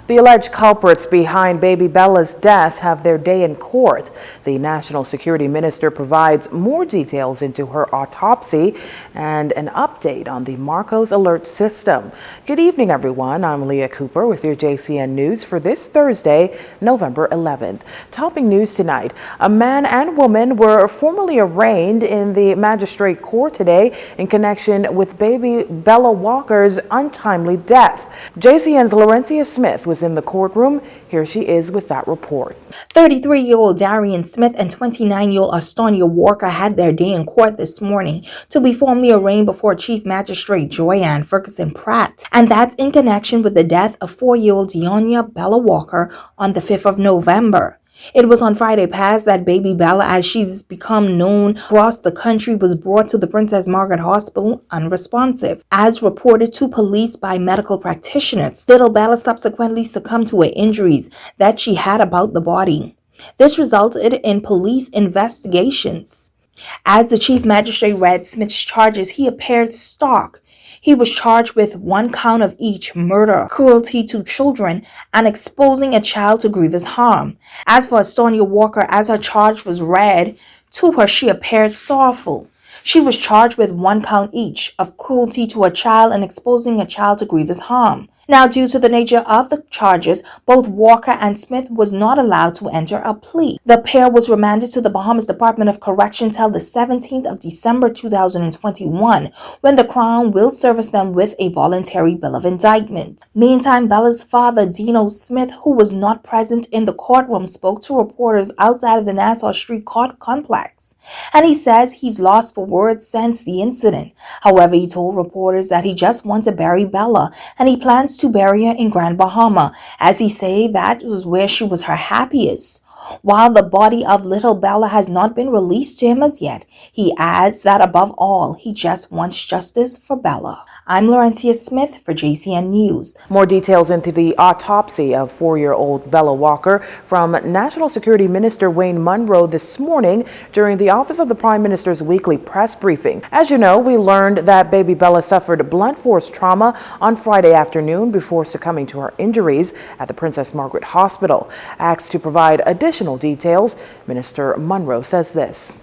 The alleged culprits behind baby Bella's death have their day in court. The National Security Minister provides more details into her autopsy and an update on the Marcos alert system. Good evening, everyone. I'm Leah Cooper with your JCN News for this Thursday, November 11th. Topping news tonight, a man and woman were formally arraigned in the magistrate court today in connection with baby Bella Walker's untimely death. JCN's Laurencia Smith was in the courtroom. Here she is with that report. 33-year-old Jcn Smith and 29-year-old Estonia Walker had their day in court this morning to be formally arraigned before Chief Magistrate Joanne Ferguson Pratt, and that's in connection with the death of 4-year-old Deonia Bella Walker on the 5th of November. It was on Friday past that baby Bella, as she's become known across the country, was brought to the Princess Margaret Hospital unresponsive. As reported to police by medical practitioners, little Bella subsequently succumbed to her injuries that she had about the body. This resulted in police investigations. As the chief magistrate read Smith's charges, he appeared shocked. He was charged with 1 count of each: murder, cruelty to children, and exposing a child to grievous harm. As for Estonia Walker, as her charge was read to her, she appeared sorrowful. She was charged with 1 count each of cruelty to a child and exposing a child to grievous harm. Now, due to the nature of the charges, both Walker and Smith was not allowed to enter a plea. The pair was remanded to the Bahamas Department of Correction till the 17th of December 2021, when the Crown will service them with a voluntary bill of indictment. Meantime, Bella's father, Dino Smith, who was not present in the courtroom, spoke to reporters outside of the Nassau Street Court complex, and he says he's lost for words since the incident. However, he told reporters that he just wants to bury Bella, and he plans to bury her in Grand Bahama, as he say that was where she was her happiest. While the body of little Bella has not been released to him as yet, he adds that above all, he just wants justice for Bella. I'm Laurencia Smith for JCN News. More details into the autopsy of 4-year-old Bella Walker from National Security Minister Wayne Munro this morning during the Office of the Prime Minister's weekly press briefing. As you know, we learned that baby Bella suffered blunt force trauma on Friday afternoon before succumbing to her injuries at the Princess Margaret Hospital. Asked to provide additional details, Minister Munro says this.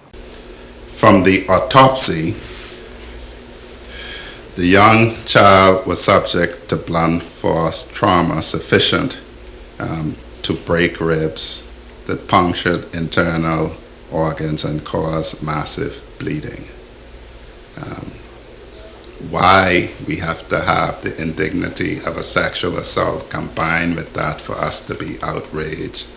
From the autopsy, the young child was subject to blunt force trauma sufficient to break ribs that punctured internal organs and caused massive bleeding. Why we have to have the indignity of a sexual assault combined with that for us to be outraged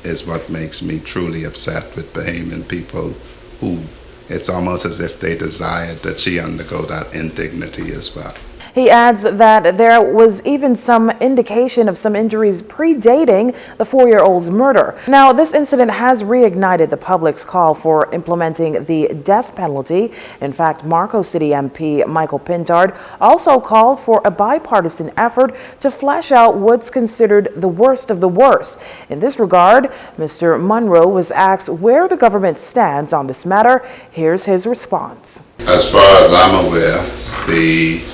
is what makes me truly upset with Bahamian people who it's almost as if they desired that she undergo that indignity as well. He adds that there was even some indication of some injuries predating the 4-year-old's murder. Now, this incident has reignited the public's call for implementing the death penalty. In fact, Marcos City MP Michael Pintard also called for a bipartisan effort to flesh out what's considered the worst of the worst. In this regard, Mr. Munro was asked where the government stands on this matter. Here's his response. As far as I'm aware, the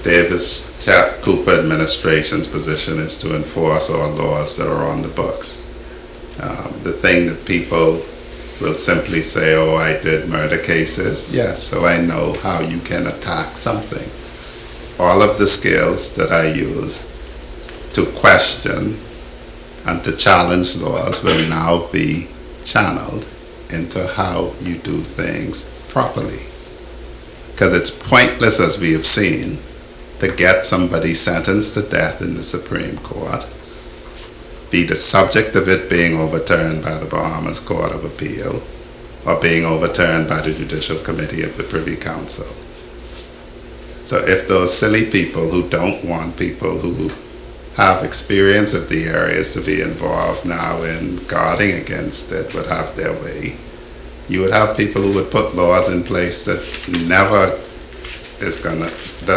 Davis Cooper administration's position is to enforce all laws that are on the books. The thing that people will simply say, oh, I did murder cases. Yes, so I know how you can attack something. All of the skills that I use to question and to challenge laws will now be channeled into how you do things properly. Because it's pointless, as we have seen, to get somebody sentenced to death in the Supreme Court, be the subject of it being overturned by the Bahamas Court of Appeal or being overturned by the Judicial Committee of the Privy Council. So if those silly people who don't want people who have experience of the areas to be involved now in guarding against it would have their way, you would have people who would put laws in place that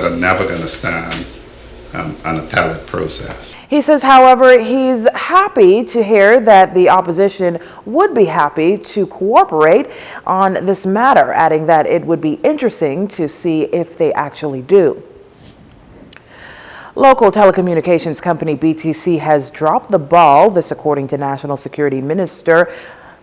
are never gonna stand an appellate process. He says, however, he's happy to hear that the opposition would be happy to cooperate on this matter, adding that it would be interesting to see if they actually do. Local telecommunications company BTC has dropped the ball, this according to National Security Minister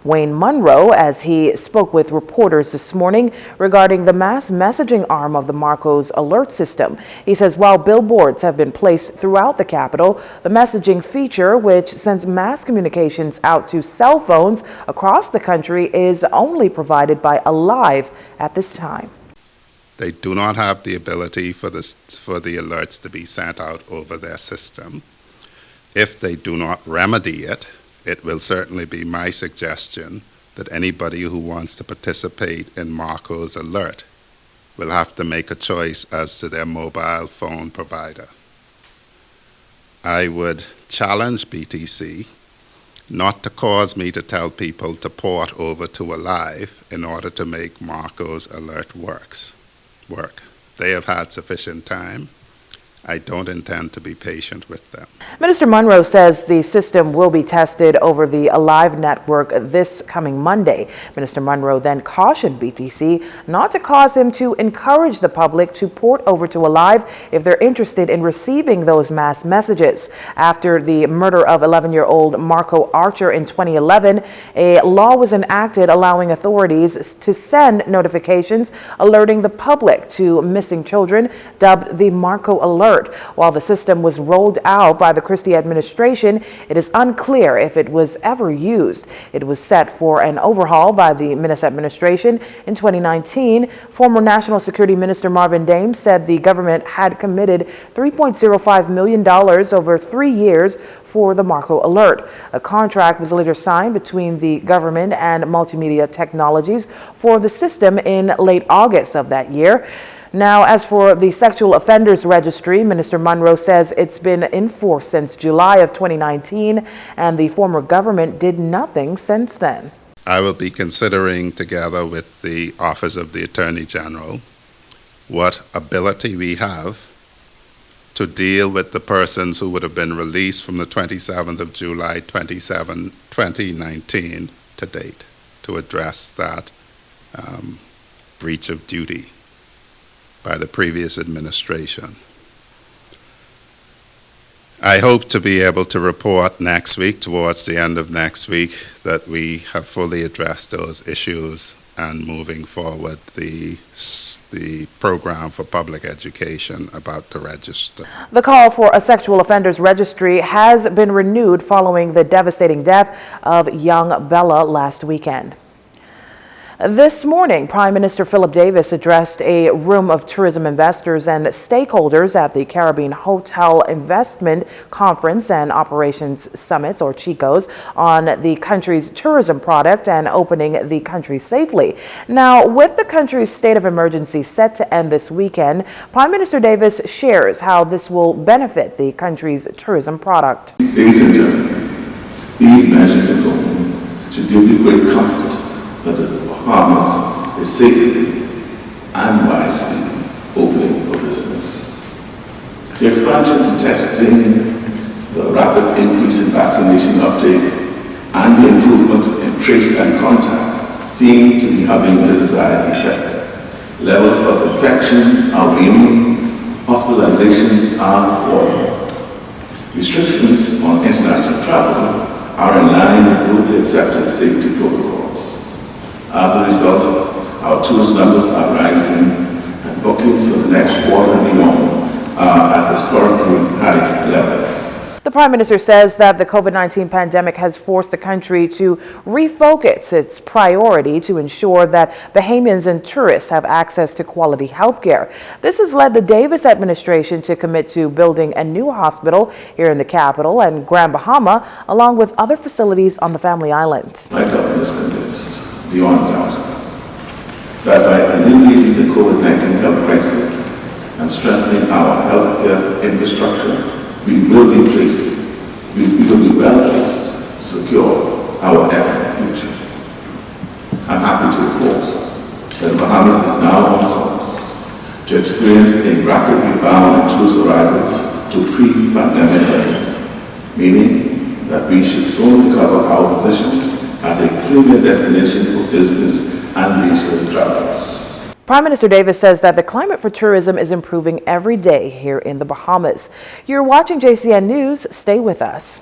Wayne Munroe, as he spoke with reporters this morning regarding the mass messaging arm of the Marcos alert system. He says while billboards have been placed throughout the capital, the messaging feature, which sends mass communications out to cell phones across the country, is only provided by Alive at this time. They do not have the ability for the alerts to be sent out over their system. If they do not remedy it, it will certainly be my suggestion that anybody who wants to participate in Marco's alert will have to make a choice as to their mobile phone provider. I would challenge BTC not to cause me to tell people to port over to Alive in order to make Marco's alert work. They have had sufficient time. I don't intend to be patient with them. Minister Munroe says the system will be tested over the Alive network this coming Monday. Minister Munroe then cautioned BTC not to cause him to encourage the public to port over to Alive if they're interested in receiving those mass messages. After the murder of 11-year-old Marco Archer in 2011, a law was enacted allowing authorities to send notifications alerting the public to missing children, dubbed the Marco Alert. While the system was rolled out by the Christie administration, it is unclear if it was ever used. It was set for an overhaul by the Minnis administration in 2019. Former National Security Minister Marvin Dames said the government had committed $3.05 million over 3 years for the Marco Alert. A contract was later signed between the government and Multimedia Technologies for the system in late August of that year. Now, as for the Sexual Offenders Registry, Minister Munroe says it's been in force since July of 2019, and the former government did nothing since then. I will be considering, together with the Office of the Attorney General, what ability we have to deal with the persons who would have been released from the 27th of July 2019 to date, to address that breach of duty by the previous administration. I hope to be able to report next week, towards the end of next week, that we have fully addressed those issues and moving forward the program for public education about the register. The call for a sexual offenders registry has been renewed following the devastating death of young Bella last weekend. This morning, Prime Minister Philip Davis addressed a room of tourism investors and stakeholders at the Caribbean Hotel Investment Conference and Operations Summits, or CHICOs, on the country's tourism product and opening the country safely. Now, with the country's state of emergency set to end this weekend, Prime Minister Davis shares how this will benefit the country's tourism product. Ladies and gentlemen, these measures alone should give you great comfort that the Bahamas is safely and wisely opening for business. The expansion in testing, the rapid increase in vaccination uptake, and the improvement in trace and contact seem to be having the desired effect. Levels of infection are waning, hospitalizations are falling. Restrictions on international travel are in line with globally accepted safety protocols. As a result, our tourist numbers are rising, and bookings for the next quarter and beyond are at historically high levels. The Prime Minister says that the COVID-19 pandemic has forced the country to refocus its priority to ensure that Bahamians and tourists have access to quality health care. This has led the Davis administration to commit to building a new hospital here in the capital and Grand Bahama, along with other facilities on the Family Islands. My government is convinced, beyond doubt, that by alleviating the COVID-19 health crisis and strengthening our healthcare infrastructure, we will be well placed to secure our economic future. I'm happy to report that the Bahamas is now on course to experience a rapid rebound in tourist arrivals to pre-pandemic levels, meaning that we should soon recover our position as a premier destination for business and leisure travelers. Prime Minister Davis says that the climate for tourism is improving every day here in the Bahamas. You're watching JCN News. Stay with us.